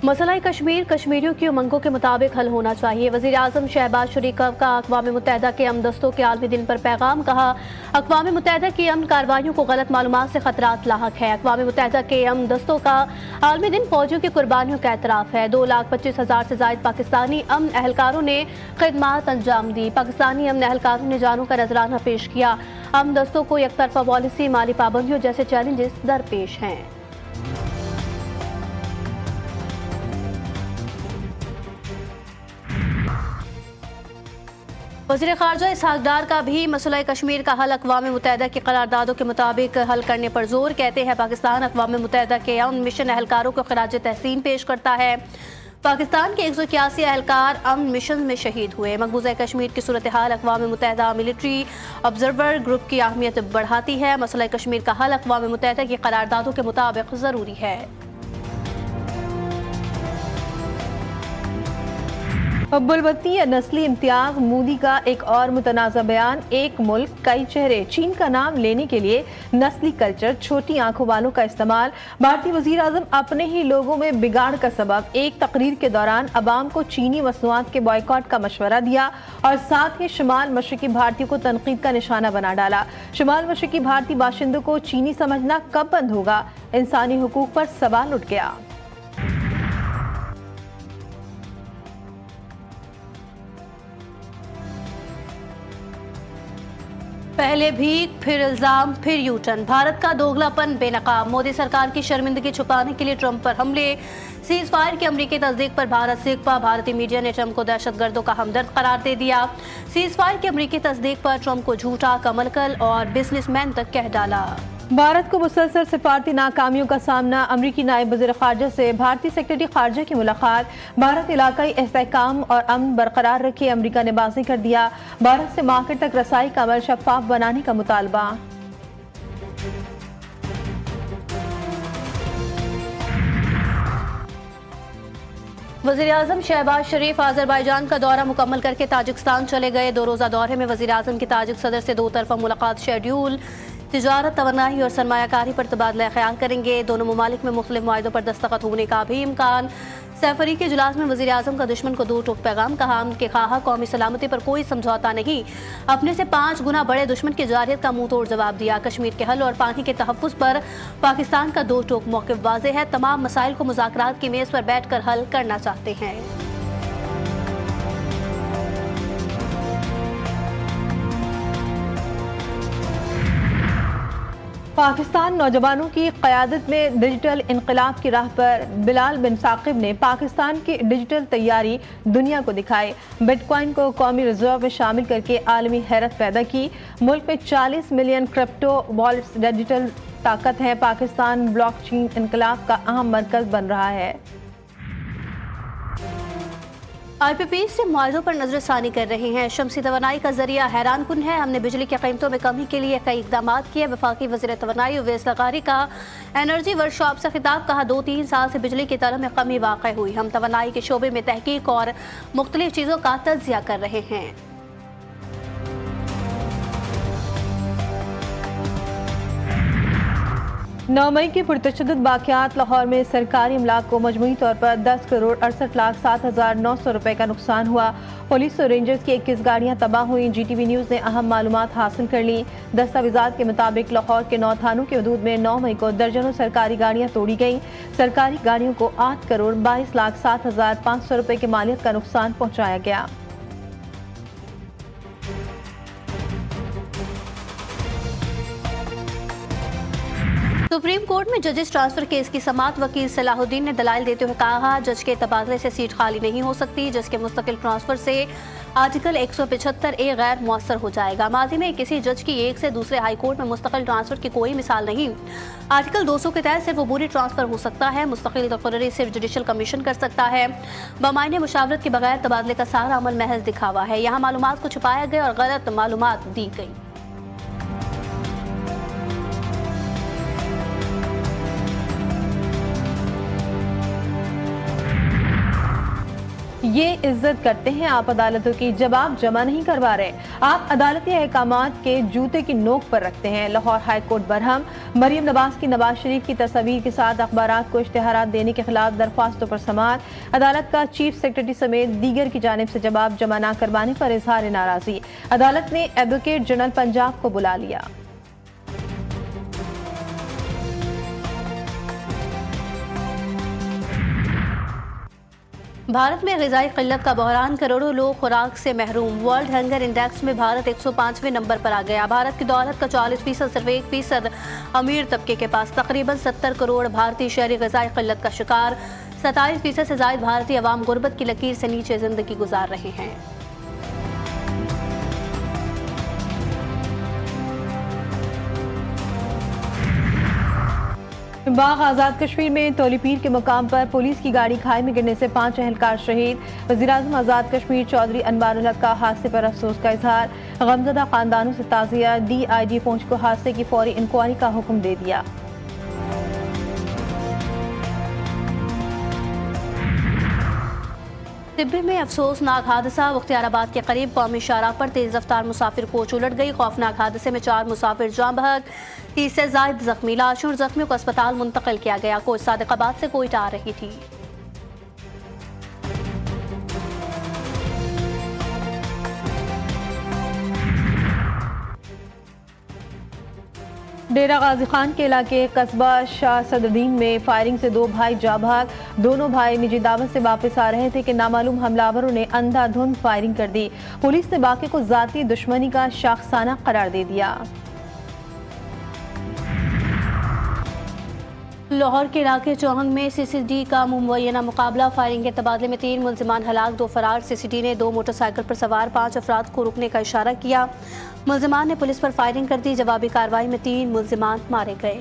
मसला कश्मीर कश्मीरियों की उमंगों के मुताबिक हल होना चाहिए। वज़ीर आज़म शहबाज शरीफ का अक़वाम मुत्तहिदा के अमन दस्तों के आलमी दिन पर पैगाम। कहा, अक़वाम मुत्तहिदा की अमन कार्रवाइयों को गलत मालूमात से खतरात लाहक है। अक़वाम मुत्तहिदा के अमन दस्तों का आलमी दिन फौजियों की कुर्बानियों का एतराफ़ है। 2,25,000 से ज़ायद पाकिस्तानी अमन एहलकारों ने खिदमात अंजाम दी। पाकिस्तानी अमन एहलकारों ने जानों का नजराना पेश किया। अमन दस्तों को एकतरफा पॉलिसी, माली पाबंदियों जैसे चैलेंजेस दरपेश हैं। वज़ीर ख़ारजा इसहाक़ डार का भी मसला कश्मीर का हल अक़वाम मुत्तहिदा की करारदादों के मुताबिक हल करने पर जोर। कहते हैं पाकिस्तान अक़वाम मुत्तहिदा के अमन मिशन एहलकारों को ख़िराज तहसीन पेश करता है। पाकिस्तान के 181 एहलकार अमन मिशन में शहीद हुए। मकबूजा कश्मीर की सूरत हाल अक़वाम मुत्तहिदा मिलिट्री ऑब्जर्वर ग्रुप की अहमियत बढ़ाती है। मसला कश्मीर का हल अक़वाम मुत्तहिदा की करारदादों के मुताबिक ज़रूरी है। बुलबत्ती या नस्ली इम्तियाज मोदी का एक और मुतनाज़ा बयान। एक मुल्क कई चेहरे, चीन का नाम लेने के लिए नस्ली कल्चर, छोटी आंखों वालों का इस्तेमाल। भारतीय वज़ीर आज़म अपने ही लोगों में बिगाड़ का सबब। एक तकरीर के दौरान अवाम को चीनी मसनूआत के बॉयकॉट का मशवरा दिया और साथ ही शुमाल मशरकी भारतीयों को तनकीद का निशाना बना डाला। शुमाल मशरकी भारतीय बाशिंदों को चीनी समझना कब बंद होगा? इंसानी हुकूक पर सवाल उठ गया। पहले भीख, फिर इल्जाम, फिर यू टर्न। भारत का दोगलापन बेनकाब। मोदी सरकार की शर्मिंदगी छुपाने के लिए ट्रंप पर हमले। सीज फायर की अमरीकी तस्दीक पर भारत से इकपा। भारतीय मीडिया ने ट्रंप को दहशतगर्दों का हमदर्द करार दे दिया। सीज फायर की अमरीकी तस्दीक पर ट्रंप को झूठा, कमलकल और बिजनेसमैन तक कह डाला। भारत को मुसलसल सिफारती नाकामियों का सामना। अमरीकी नायब वज़ीर ख़ारजा से भारतीय सेक्रेटरी ख़ारजा की मुलाकात। भारत इलाकाई इस्तेहकाम और अमन बरकरार रखे, अमरीका ने बाज़ी कर दिया। भारत से मार्केट तक रसाई का अमल शफाफ बनाने का मुतालबा। वज़ीर आज़म शहबाज शरीफ अज़रबैजान का दौरा मुकम्मल करके ताजिकिस्तान चले गए। 2 रोज़ा दौरे में वज़ीर आज़म की ताजिक सदर से 2 तरफ़ा मुलाकात शेड्यूल। तिजारत, तवन्नाही और सरमायाकारी पर तबादला ख्याल करेंगे। दोनों ममालिक में मुख्तलिफ मुआहिदों पर दस्तखत होने का भी इम्कान। सैफरी के इजलास में वज़ीर आज़म का दुश्मन को 2 टोक पैगाम। कहा, उनके खाहा कौमी सलामती पर कोई समझौता नहीं, अपने से 5 गुना बड़े दुश्मन की जारियत का मुंह तोड़ जवाब दिया। कश्मीर के हल और पानी के तहफ़्फ़ुज़ पर पाकिस्तान का 2 टोक मौक़िफ़ वाज़ेह है। तमाम मसाइल को मुज़ाकरात की मेज़ पर बैठ कर हल करना चाहते हैं। पाकिस्तान नौजवानों की क़यादत में डिजिटल इनकलाब की राह पर। बिलाल बिन साकिब ने पाकिस्तान की डिजिटल तैयारी दुनिया को दिखाई। बिटकॉइन को कौमी रिजर्व में शामिल करके आलमी हैरत पैदा की। मुल्क में 40 मिलियन क्रिप्टो वॉलेट्स डिजिटल ताकत है। पाकिस्तान ब्लॉकचेन इनकलाब का अहम मरकज बन रहा है। IPP से मुआहदों पर नजरसानी कर रहे हैं। शमसी तवानाई का जरिया हैरान कुन है। हमने बिजली की कीमतों में कमी के लिए कई इकदाम किए। वफाकी वज़ीर तवानाई उवैस लगारी का एनर्जी वर्कशॉप से खिताब। कहा, 2-3 साल से बिजली की तलब में कमी वाक़ हुई। हम तवानाई के शोबे में तहकीक और मुख्तलिफ चीज़ों का तज्ज़िया कर रहे हैं। 9 मई के पुरतशद्दुद वाक़यात। लाहौर में सरकारी इमलाक को मजमूई तौर पर 10 करोड़ 68,07,900 रुपए का नुकसान हुआ। पुलिस और रेंजर्स की 21 गाड़ियां तबाह हुई। GTV न्यूज़ ने अहम मालूमात हासिल कर ली। दस्तावेजात के मुताबिक लाहौर के 9 थानों की हदूद में 9 मई को दर्जनों सरकारी गाड़ियां तोड़ी गईं। सरकारी गाड़ियों को 8 करोड़ 22,07,500 रुपए की मालियत का नुकसान पहुँचाया गया। सुप्रीम कोर्ट में जजेस ट्रांसफर केस की समाअत। वकील सलाहुद्दीन ने दलाइल देते हुए कहा, जज के तबादले से सीट खाली नहीं हो सकती। जज के मुस्तकिल ट्रांसफर से आर्टिकल 175A गैर मुअस्सर हो जाएगा। माजी में किसी जज की एक से दूसरे हाई कोर्ट में मुस्तकिल ट्रांसफर की कोई मिसाल नहीं। आर्टिकल 200 के तहत सिर्फ अबूरी ट्रांसफर हो सकता है। मुस्तकिल तकर्री सिर्फ जुडिशल कमीशन कर सकता है। बमायने मुशावरत के बगैर तबादले का सारा अमल महज दिखावा है। यहाँ मालूमात को छुपाया गया और गलत मालूमात दी गई। ये इज्जत करते हैं आप अदालतों की जब आप जमा नहीं करवा रहे, आप अदालती अहकामात के जूते की नोक पर रखते हैं। लाहौर हाई कोर्ट बरहम, मरियम नवाज की नवाज शरीफ की तस्वीर के साथ अखबारात को इश्तिहारात देने के खिलाफ दरख्वास्तों पर समाअत। अदालत का चीफ सेक्रेटरी समेत दीगर की जानिब से जवाब जमा न करवाने पर इजहार नाराजगी। अदालत ने एडवोकेट जनरल पंजाब को बुला लिया। भारत में ग़िज़ाई क़िल्लत का बहरान, करोड़ों लोग खुराक से महरूम। वर्ल्ड हंगर इंडेक्स में भारत 105वें नंबर पर आ गया। भारत की दौलत का 40% सिर्फ 1% अमीर तबके के पास। तकरीबन 70 करोड़ भारतीय शहरी ग़िज़ाई क़िल्लत का शिकार। 27% से ज़ायद भारतीय अवाम गुर्बत की लकीर से नीचे ज़िंदगी गुजार रहे हैं। बाग आज़ाद कश्मीर में तौलीपीर के मुकाम पर पुलिस की गाड़ी खाई में गिरने से 5 अहलकार शहीद। वज़ीर-ए-आज़म आज़ाद कश्मीर चौधरी अनवारुल हक का हादसे पर अफसोस का इजहार। गमज़दा खानदानों से ताज़िया। DIG पहुंच को हादसे की फौरी इंक्वायरी का हुक्म दे दिया। तिब्बी में अफसोसनाक हादसा। मुख्तियाराबाद के करीब कौमी शाहराह पर तेज रफ्तार मुसाफिर कोच उलट गई। खौफनाक हादसे में 4 मुसाफिर जाँ बहक, 30 से ज़ायद जख्मी। लाशों और जख्मियों को अस्पताल मुंतकिल किया गया। कोच सादिकाबाद से कोयटा आ रही थी। डेरा गाजी खान के इलाके कस्बा शाह सदरुद्दीन में फायरिंग से 2 भाई जा भाग। दोनों भाई निजी दावत से वापस आ रहे थे कि नामालूम हमलावरों ने अंधाधुंध फायरिंग कर दी। पुलिस ने वाक़े को ज़ाती दुश्मनी का शाखसाना करार दे दिया। लाहौर के इलाके चौहंग में CCD का मुबैना मुकाबला। फायरिंग के तबादले में 3 मुल्जिमान हलाक, 2 फरार। CCD ने 2 मोटरसाइकिल पर सवार 5 अफराद को रुकने का इशारा किया। मुल्जिमान ने पुलिस पर फायरिंग कर दी। जवाबी कार्रवाई में 3 मुल्जिमान मारे गए।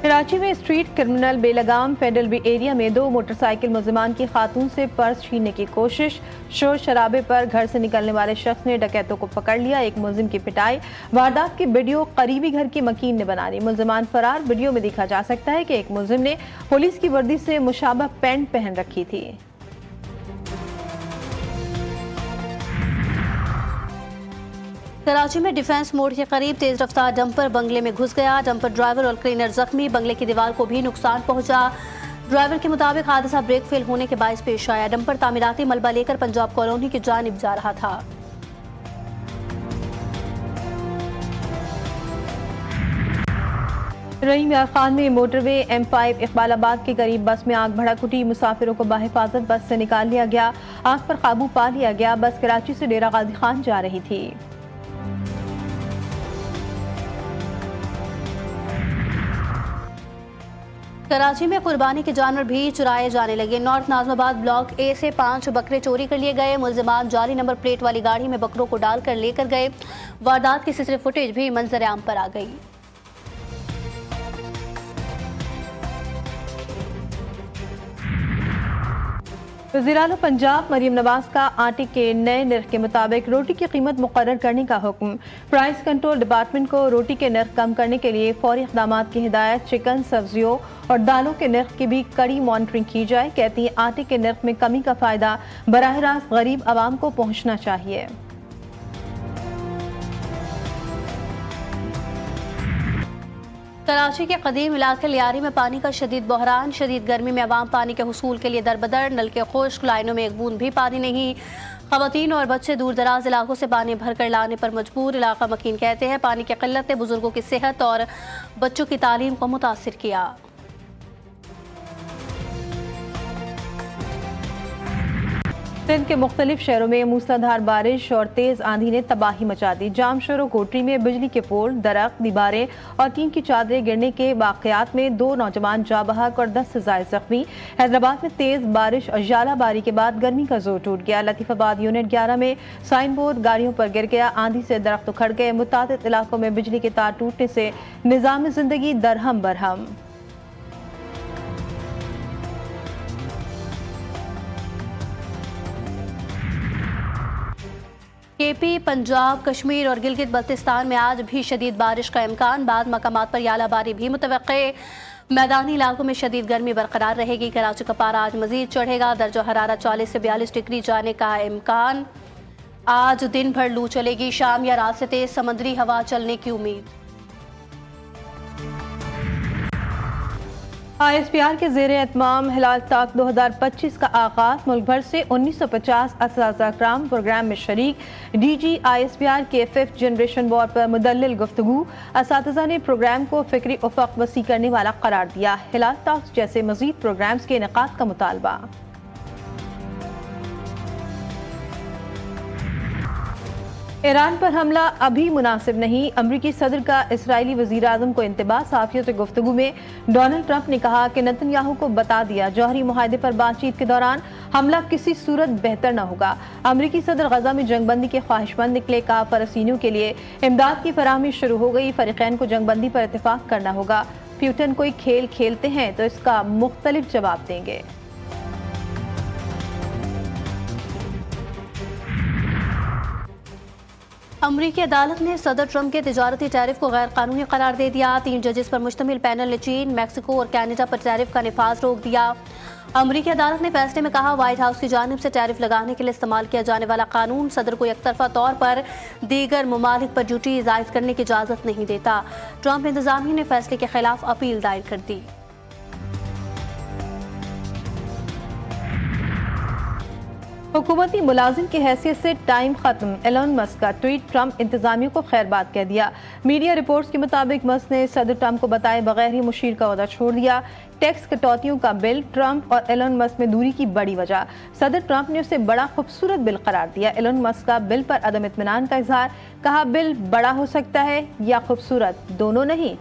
कराची में स्ट्रीट क्रिमिनल बेलगाम फेडरल बी एरिया में 2 मोटरसाइकिल मुल्जिमान की खातून से पर्स छीनने की कोशिश। शोर शराबे पर घर से निकलने वाले शख्स ने डकैतों को पकड़ लिया। एक मुल्जिम की पिटाई। वारदात की वीडियो करीबी घर की मकीन ने बना ली। मुल्जिमान फरार। वीडियो में देखा जा सकता है कि एक मुल्जिम ने पुलिस की वर्दी से मुशाबह पैंट पहन रखी थी। कराची में डिफेंस मोड़ के करीब तेज रफ्तार डंपर बंगले में घुस गया। डंपर ड्राइवर और क्लीनर जख्मी। बंगले की दीवार को भी नुकसान पहुंचा। ड्राइवर के मुताबिक हादसा ब्रेक फेल होने के बायस पेश आया। डंपर तामीराती मलबा लेकर पंजाब कॉलोनी की जानिब जा रहा था। रहीम यार खान में मोटरवे M5 इकबालाबाद के करीब बस में आग भड़क उठी। मुसाफिरों को बाहिफाजत बस से निकाल लिया गया। आग पर काबू पा लिया गया। बस कराची से डेरा गाजी खान जा रही थी। कराची में कुर्बानी के जानवर भी चुराए जाने लगे। नॉर्थ नाजमाबाद ब्लॉक A से 5 बकरे चोरी कर लिए गए। मुल्जिमान जाली नंबर प्लेट वाली गाड़ी में बकरों को डालकर लेकर गए। वारदात की CCTV फुटेज भी मंजर आम पर आ गई। वज़ीर-ए-आला पंजाब मरियम नवाज का आटे के नए निर्ख के मुताबिक रोटी की कीमत मुकर्रर करने का हुक्म। प्राइस कंट्रोल डिपार्टमेंट को रोटी के नर्ख कम करने के लिए फौरी इक़दामात की हिदायत। चिकन, सब्जियों और दालों के नर्ख की भी कड़ी मॉनिटरिंग की जाए। कहती है आटे के नर्ख में कमी का फ़ायदा बराह रास्त गरीब आवाम को पहुँचना चाहिए। कराची के कदीम इलाके लियारी में पानी का शदीद बहरान। शदीद गर्मी में अवाम पानी के हुसूल के लिए दरबदर। नल के खुश्क, लाइनों में एक बूंद भी पानी नहीं। खवातीन और बच्चे दूर दराज इलाकों से पानी भर कर लाने पर मजबूर। इलाका मकीन कहते हैं पानी की किल्लत ने बुजुर्गों की सेहत और बच्चों की तालीम को मुतासिर किया। सिंध के मुख्तलिफ शहरों में मूसलाधार बारिश और तेज आंधी ने तबाही मचा दी। जामशोर और कोटरी में बिजली के पोल, दरख्त, दीवारें और टीन की चादरें गिरने के वाकयात में 2 नौजवान जाँ बहक और 10 से ज़ायद जख्मी। हैदराबाद में तेज बारिश और जालाबारी के बाद गर्मी का जोर टूट गया। लतीफाबाद यूनिट 11 में साइन बोर्ड गाड़ियों पर गिर गया। आंधी से दरख्त उखड़ गए। मुतादिद इलाकों में बिजली के तार टूटने से निज़ाम जिंदगी दरहम बरहम। केपी, पंजाब, कश्मीर और गिलगित बल्तिस्तान में आज भी शदीद बारिश का इम्कान। बाद मकामात पर यालाबारी भी मुतवक्के। मैदानी इलाकों में शदीद गर्मी बरकरार रहेगी। कराची का पारा आज मजीद चढ़ेगा। दर्जा हरारत 40 से 42 डिग्री जाने का इम्कान। आज दिन भर लू चलेगी। शाम या रात से तेज समुद्री हवा चलने की उम्मीद। ISPR के ज़ेरे एहतमाम हिलाल ताक 2025 का आगाज। मुल्क भर से 1950 असातिज़ा प्रोग्राम में शरीक। DG ISPR के 5th जनरेशन बोर्ड पर मुदल्लिल गुफ्तगू। असातिज़ा ने प्रोग्राम को फ़िक्री उफ़क़ वसी करने वाला करार दिया। हिलाल ताक जैसे मज़ीद प्रोग्राम्स के इनेकाद का मुतालबा। ईरान पर हमला अभी मुनासिब नहीं। अमरीकी सदर का इसराइली वज़ीर आज़म को इंतबा। साफ़ियों से गुफ्तगू में डोनाल्ड ट्रंप ने कहा कि नेतन्याहू को बता दिया जौहरी मुआहदे पर बातचीत के दौरान हमला किसी सूरत बेहतर न होगा। अमरीकी सदर गजा में जंगबंदी के ख्वाहिशमंद निकले। कहा फ़लस्तीनियों के लिए इमदाद की फराहमी शुरू हो गई। फ़रीक़ैन को जंगबंदी पर इत्तेफाक करना होगा। प्यूटन कोई खेल खेलते हैं तो इसका मुख्तलिफ जवाब देंगे। अमरीकी अदालत ने सदर ट्रंप के तिजारती टैरिफ को गैर कानूनी करार दे दिया। 3 जजेस पर मुश्तमिल पैनल ने चीन, मैक्सिको और कनाडा पर टैरिफ का निफाज रोक दिया। अमरीकी अदालत ने फैसले में कहा, व्हाइट हाउस की जानिब से टैरिफ लगाने के लिए इस्तेमाल किया जाने वाला कानून सदर को एकतरफा तौर पर दीगर ममालिक पर ड्यूटी जायद करने की इजाज़त नहीं देता। ट्रंप इंतजामिया ने फैसले के खिलाफ अपील दायर कर दी। हुकूमती मुलाजिम की हैसियत से टाइम खत्म। एलन मस्क का ट्वीट ट्रंप इंतजामिया को खैरबाद कह दिया। मीडिया रिपोर्ट्स के मुताबिक मस्क ने सदर ट्रंप को बताए बगैर ही मुशीर का ओहदा छोड़ दिया। टैक्स कटौतियों का बिल ट्रंप और एलन मस्क में दूरी की बड़ी वजह। सदर ट्रंप ने उसे बड़ा खूबसूरत बिल करार दिया। एलन मस्क का बिल पर अदम इत्मीनान का इजहार। कहा, बिल बड़ा हो सकता है या खूबसूरत, दोनों नहीं।